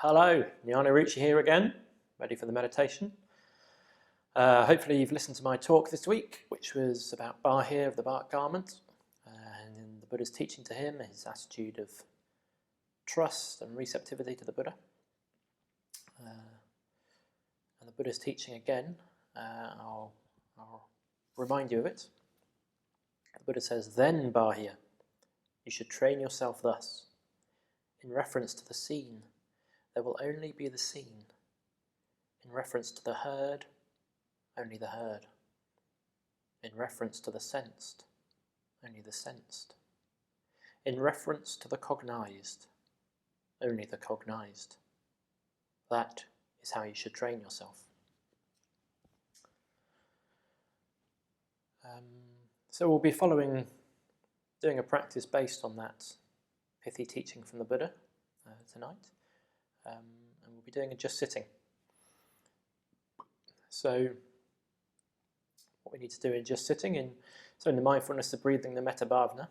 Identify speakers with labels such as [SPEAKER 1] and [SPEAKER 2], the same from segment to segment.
[SPEAKER 1] Hello, Jnana Ruchi here again, ready for the meditation. Hopefully you've listened to my talk this week, which was about Bahiya of the bark garment, and in the Buddha's teaching to him, his attitude of trust and receptivity to the Buddha. And the Buddha's teaching again, I'll remind you of it. The Buddha says, "Then, Bahiya, you should train yourself thus. In reference to the seen, there will only be the seen. In reference to the heard, only the heard. In reference to the sensed, only the sensed. In reference to the cognized, only the cognized. That is how you should train yourself." So we'll be doing a practice based on that pithy teaching from the Buddha tonight. And we'll be doing a just sitting. So what we need to do in just sitting, in the mindfulness of breathing, the metta bhavana,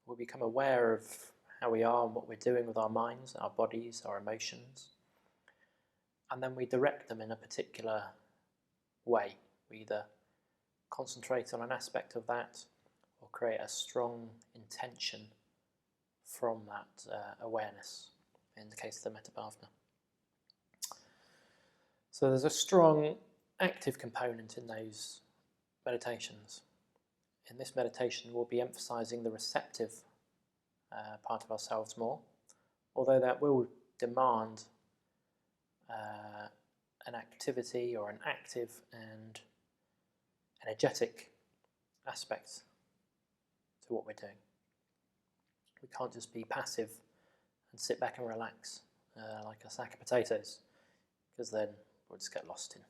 [SPEAKER 1] we'll become aware of how we are and what we're doing with our minds, our bodies, our emotions. And then we direct them in a particular way. We either concentrate on an aspect of that or create a strong intention from that awareness, in the case of the metta bhavana. So there's a strong active component in those meditations. In this meditation, we'll be emphasizing the receptive part of ourselves more, although that will demand an activity or an active and energetic aspect to what we're doing. We can't just be passive and sit back and relax like a sack of potatoes, because then we'll just get lost in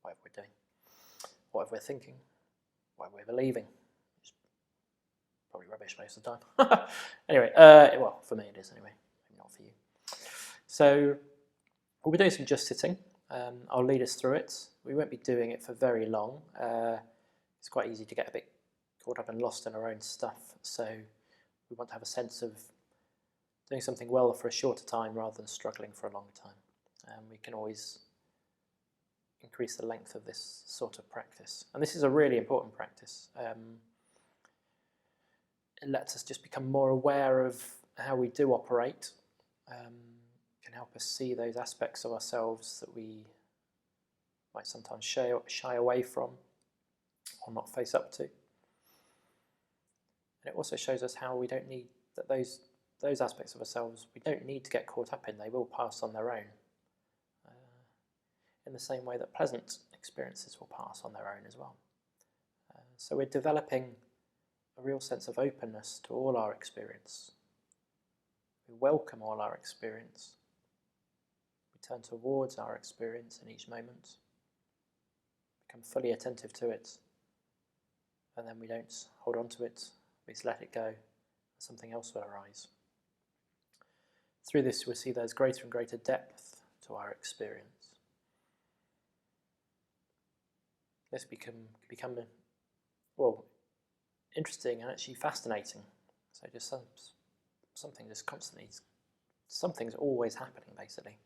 [SPEAKER 1] whatever we're doing, whatever we're thinking, whatever we're believing. It's probably rubbish most of the time. Anyway, well, for me it is anyway, maybe not for you. So we'll be doing some just sitting. I'll lead us through it. We won't be doing it for very long. It's quite easy to get a bit caught up and lost in our own stuff, so we want to have a sense of doing something well for a shorter time rather than struggling for a long time. We can always increase the length of this sort of practice. And this is a really important practice. It lets us just become more aware of how we do operate. Can help us see those aspects of ourselves that we might sometimes shy away from or not face up to. And it also shows us how we don't need that those aspects of ourselves, we don't need to get caught up in. They will pass on their own. In the same way that pleasant experiences will pass on their own as well. So we're developing a real sense of openness to all our experience. We welcome all our experience. We turn towards our experience in each moment, become fully attentive to it, and then we don't hold on to it, we just let it go, and something else will arise. Through this we'll see there's greater and greater depth to our experience. This become well, interesting and actually fascinating. So just something just constantly, something's always happening basically.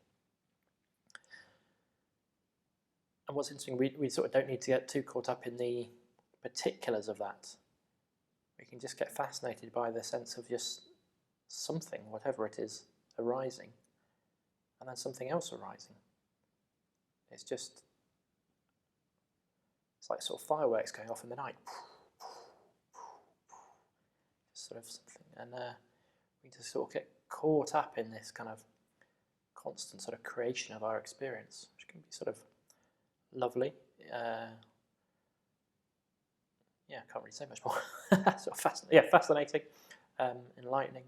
[SPEAKER 1] And what's interesting, we sort of don't need to get too caught up in the particulars of that. We can just get fascinated by the sense of just something, whatever it is, arising, and then something else arising. It's like sort of fireworks going off in the night. Just sort of something. And we just sort of get caught up in this kind of constant sort of creation of our experience, which can be sort of lovely. I can't really say much more. Sort of fascinating, enlightening,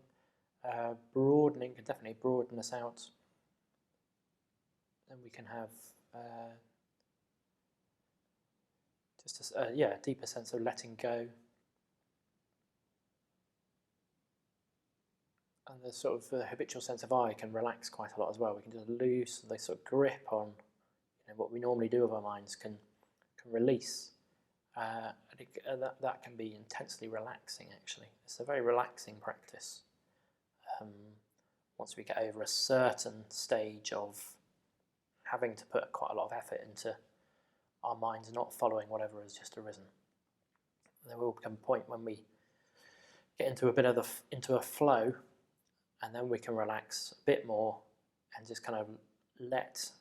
[SPEAKER 1] broadening, can definitely broaden us out. Then we can have just a deeper sense of letting go. And the sort of habitual sense of eye can relax quite a lot as well. We can just loose, the sort of grip on what we normally do with our minds can release. That can be intensely relaxing, actually. It's a very relaxing practice. Once we get over a certain stage of having to put quite a lot of effort into our minds not following whatever has just arisen. There will come a point when we get into a flow, and then we can relax a bit more and just kind of let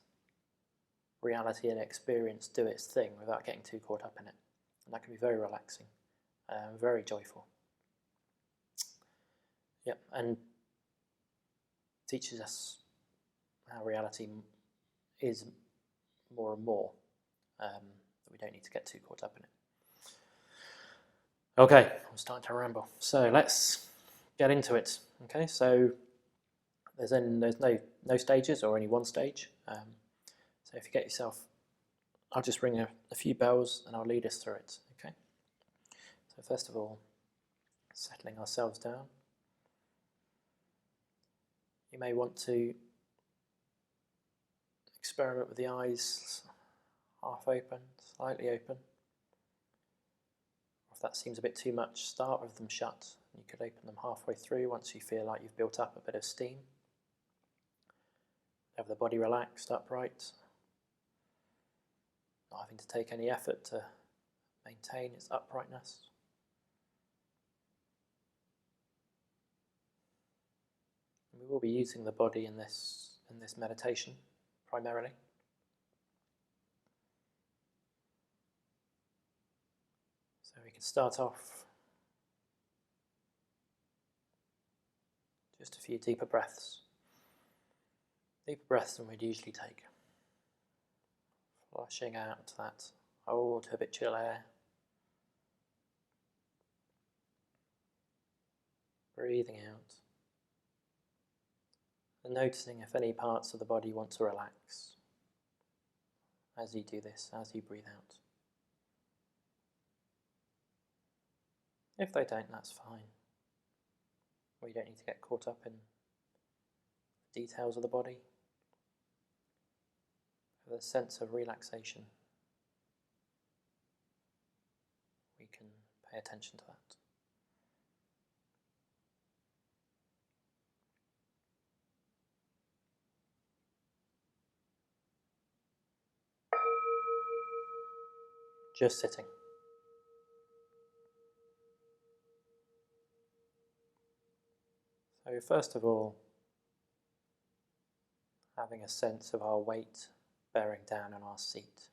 [SPEAKER 1] reality and experience do its thing without getting too caught up in it. And that can be very relaxing, very joyful. Yep, and teaches us how reality is more and more, that we don't need to get too caught up in it. Okay, I'm starting to ramble. So let's get into it. Okay, so there's no stages or only one stage. So if you get yourself, I'll just ring a few bells and I'll lead us through it. Okay. So first of all, settling ourselves down. You may want to experiment with the eyes half open, slightly open. If that seems a bit too much, start with them shut. You could open them halfway through once you feel like you've built up a bit of steam. Have the body relaxed, upright. Not having to take any effort to maintain its uprightness. And we will be using the body in this meditation primarily. So we can start off just a few deeper breaths. Deeper breaths than we'd usually take. Flushing out that old habitual air. Breathing out. And noticing if any parts of the body want to relax as you do this, as you breathe out. If they don't, that's fine. We don't need to get caught up in the details of the body. With a sense of relaxation, we can pay attention to that. Just sitting. So first of all, having a sense of our weight bearing down on our seat.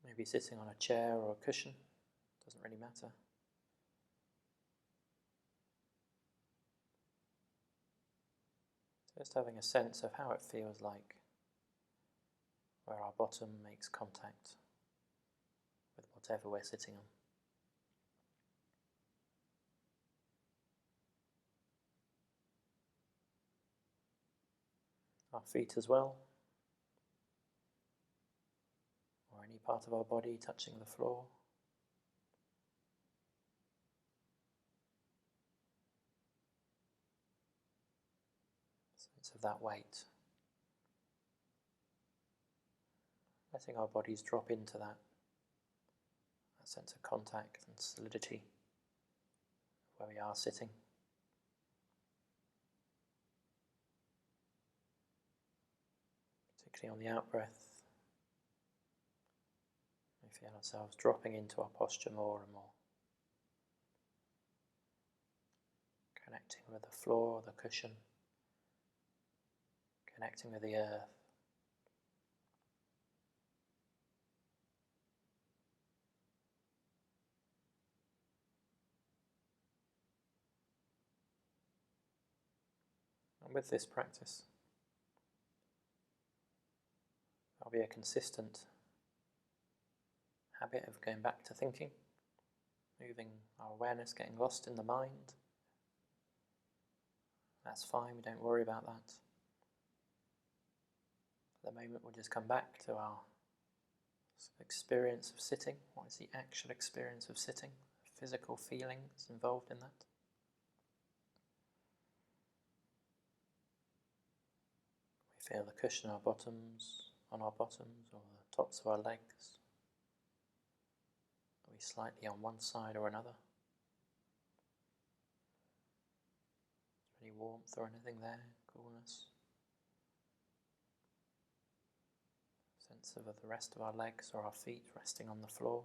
[SPEAKER 1] Maybe sitting on a chair or a cushion, doesn't really matter. Just having a sense of how it feels like, where our bottom makes contact with whatever we're sitting on. Our feet as well, or any part of our body touching the floor. Sense of that weight. Letting our bodies drop into that sense of contact and solidity where we are sitting. Particularly on the out-breath, we feel ourselves dropping into our posture more and more. Connecting with the floor, the cushion, connecting with the earth. And with this practice, there'll be a consistent habit of going back to thinking, moving our awareness, getting lost in the mind. That's fine, we don't worry about that. The the moment, we'll just come back to our experience of sitting. What is the actual experience of sitting? Physical feelings involved in that. We feel the cushion on our bottoms, or the tops of our legs. Are we slightly on one side or another? Is there any warmth or anything there? Coolness? Sense of the rest of our legs or our feet resting on the floor?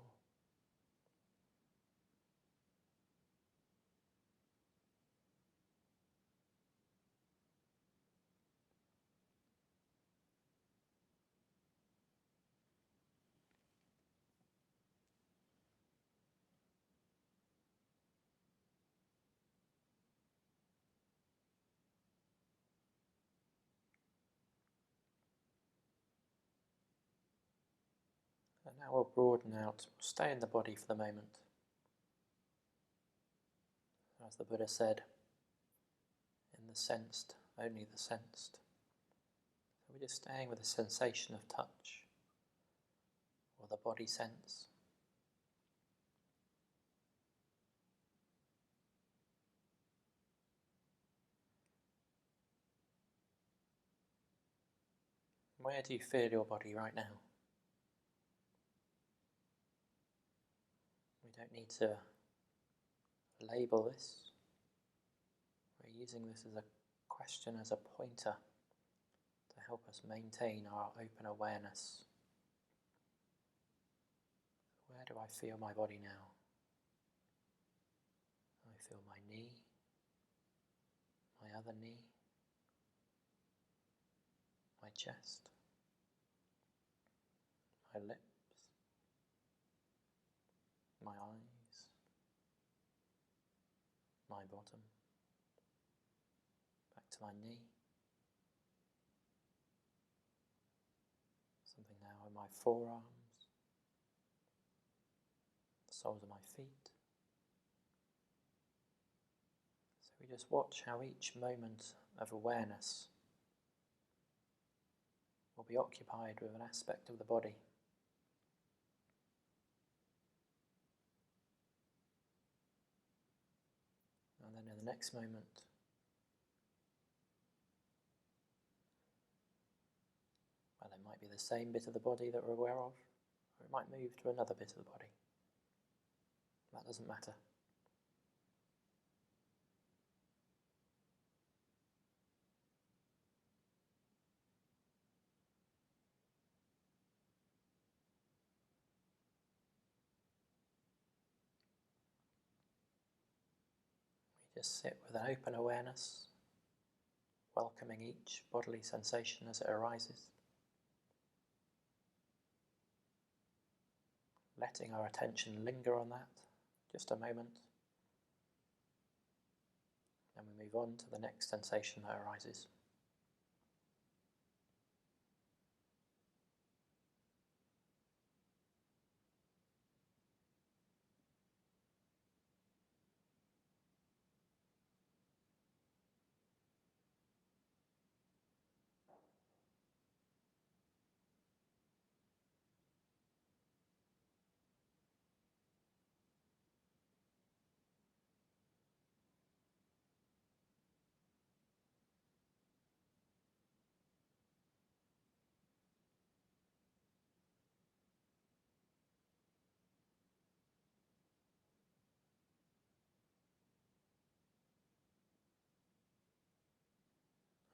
[SPEAKER 1] And now we'll broaden out, stay in the body for the moment. As the Buddha said, in the sensed, only the sensed. So we're just staying with the sensation of touch, or the body sense. Where do you feel your body right now? We don't need to label this. We're using this as a question, as a pointer, to help us maintain our open awareness. Where do I feel my body now? I feel my knee, my other knee, my chest, my lips, my eyes, my bottom, back to my knee, something now in my forearms, the soles of my feet. So we just watch how each moment of awareness will be occupied with an aspect of the body. And then in the next moment, well, it might be the same bit of the body that we're aware of, or it might move to another bit of the body. That doesn't matter. We just sit with an open awareness, welcoming each bodily sensation as it arises, letting our attention linger on that just a moment, and we move on to the next sensation that arises.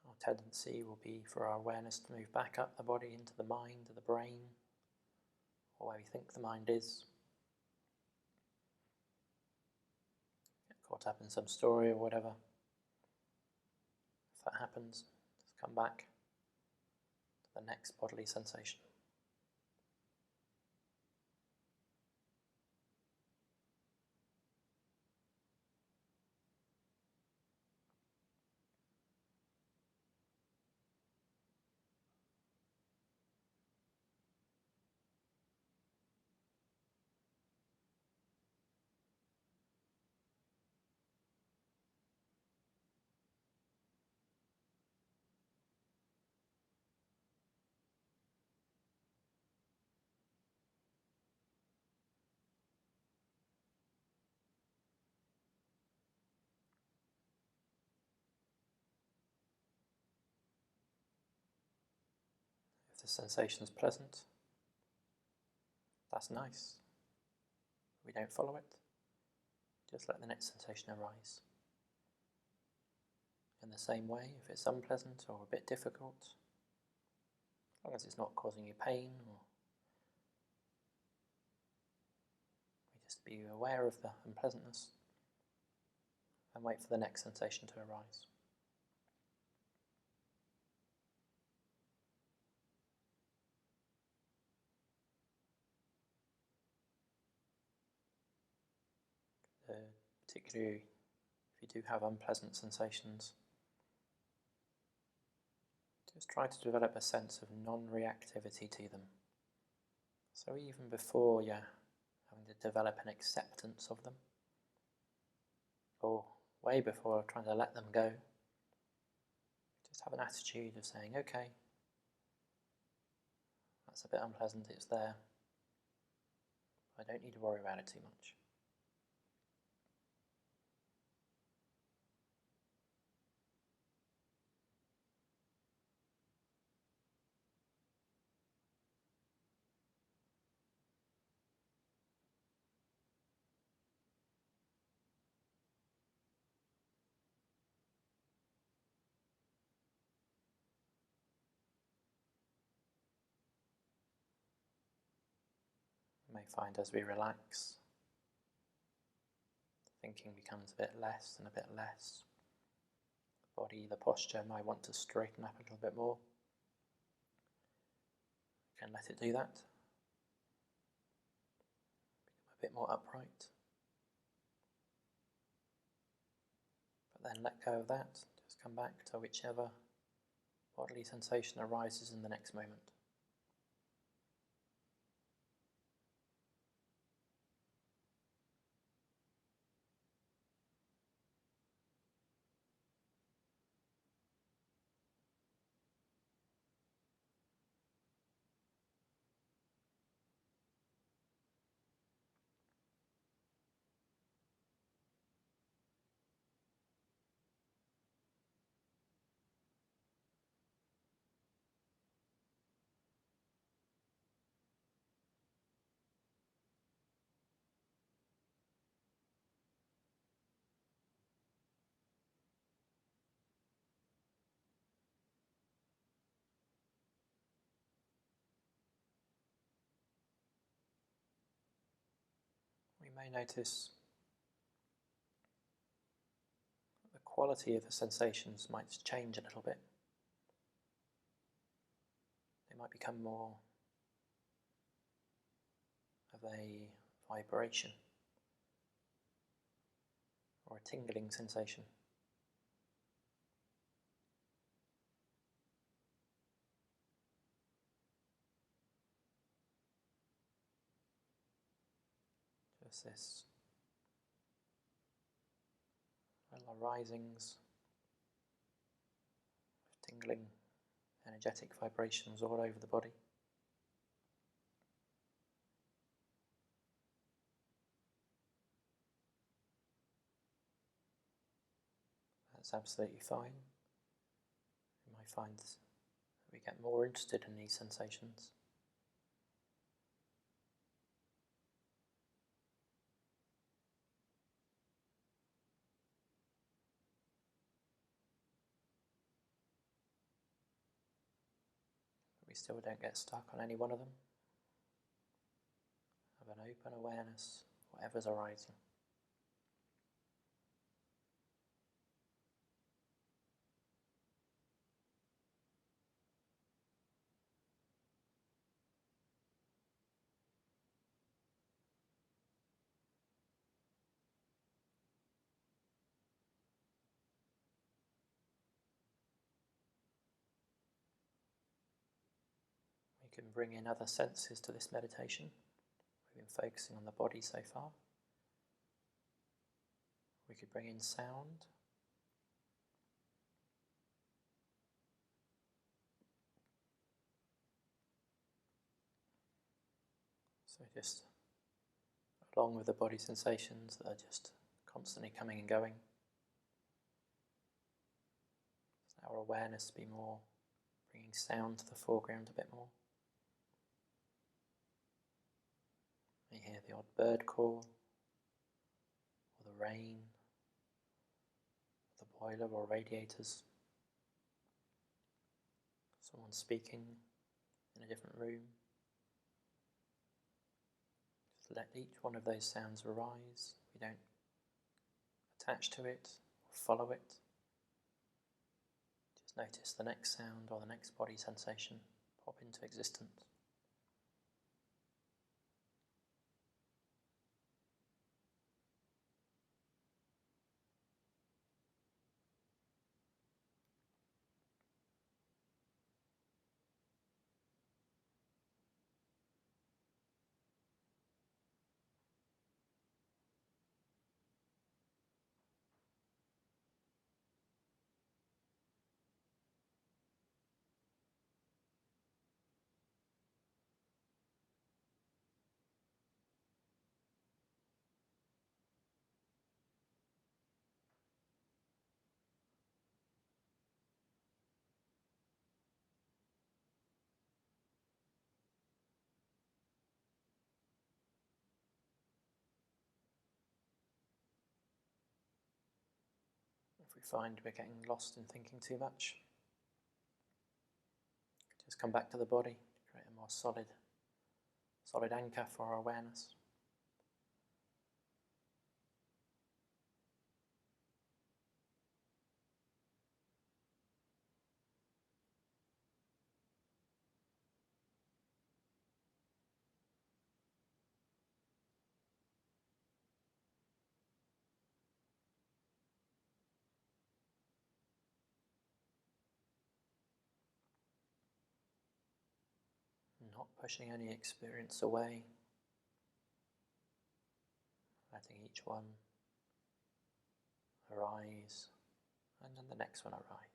[SPEAKER 1] Our tendency will be for our awareness to move back up the body into the mind, to the brain, or where we think the mind is. Get caught up in some story or whatever. If that happens, just come back to the next bodily sensation. the sensation's pleasant, that's nice. We don't follow it. Just let the next sensation arise. In the same way, if it's unpleasant or a bit difficult, as long as it's not causing you pain, or we just be aware of the unpleasantness and wait for the next sensation to arise. Particularly if you do have unpleasant sensations, just try to develop a sense of non-reactivity to them. So even before you're having to develop an acceptance of them, or way before trying to let them go, just have an attitude of saying, okay, that's a bit unpleasant, it's there. I don't need to worry about it too much. You may find as we relax, the thinking becomes a bit less and a bit less. The body, the posture might want to straighten up a little bit more. You can let it do that. Become a bit more upright. But then let go of that. Just come back to whichever bodily sensation arises in the next moment. We may notice that the quality of the sensations might change a little bit. They might become more of a vibration or a tingling sensation. Just this little arisings of tingling, energetic vibrations all over the body. That's absolutely fine. You might find that we get more interested in these sensations. But we still don't get stuck on any one of them. Have an open awareness, whatever's arising. We can bring in other senses to this meditation. We've been focusing on the body so far. We could bring in sound. So just along with the body sensations that are just constantly coming and going, our awareness be more bringing sound to the foreground a bit more. You hear the odd bird call, or the rain, the boiler or radiators, someone speaking in a different room. Just let each one of those sounds arise. We don't attach to it or follow it. Just notice the next sound or the next body sensation pop into existence. If we find we're getting lost in thinking too much, just come back to the body, create a more solid anchor for our awareness. Not pushing any experience away, letting each one arise and then the next one arise.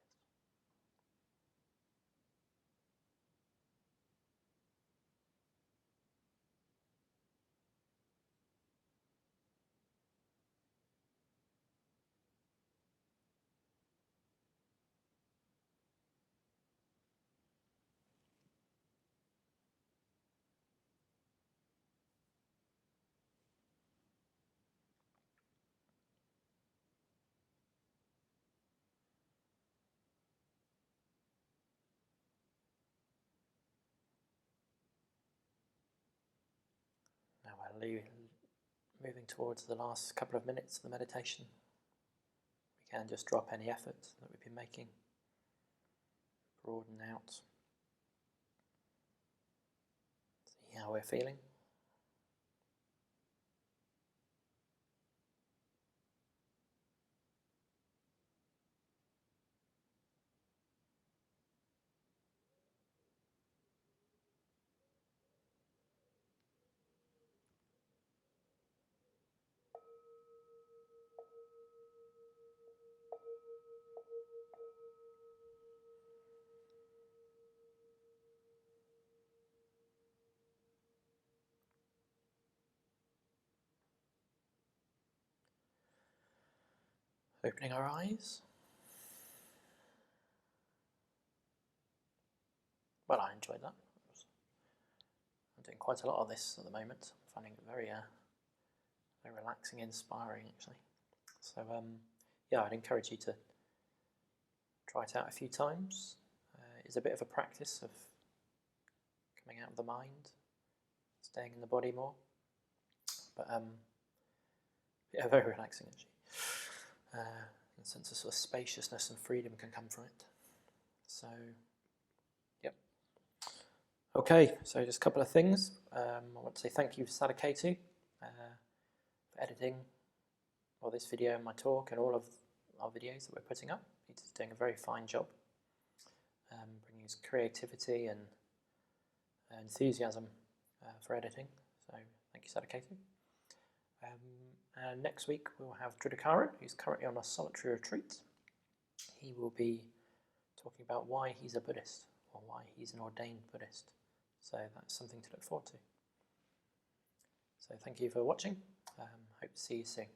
[SPEAKER 1] Now we're moving towards the last couple of minutes of the meditation. We can just drop any effort that we've been making, broaden out, see how we're feeling. Opening our eyes. Well, I enjoyed that. I'm doing quite a lot of this at the moment. I'm finding it very relaxing, inspiring actually. So yeah, I'd encourage you to try it out a few times. It's a bit of a practice of coming out of the mind, staying in the body more. But yeah, very relaxing actually. A sense of sort of spaciousness and freedom can come from it. So, yep. Okay, so just a couple of things. I want to say thank you to Sadiketu for editing this video and my talk and all of our videos that we're putting up. He's doing a very fine job, bringing his creativity and enthusiasm for editing. So thank you, Sadiketu. And next week we'll have Tridakaran, who's currently on a solitary retreat. He will be talking about why he's a Buddhist, or why he's an ordained Buddhist. So that's something to look forward to. So thank you for watching. Hope to see you soon.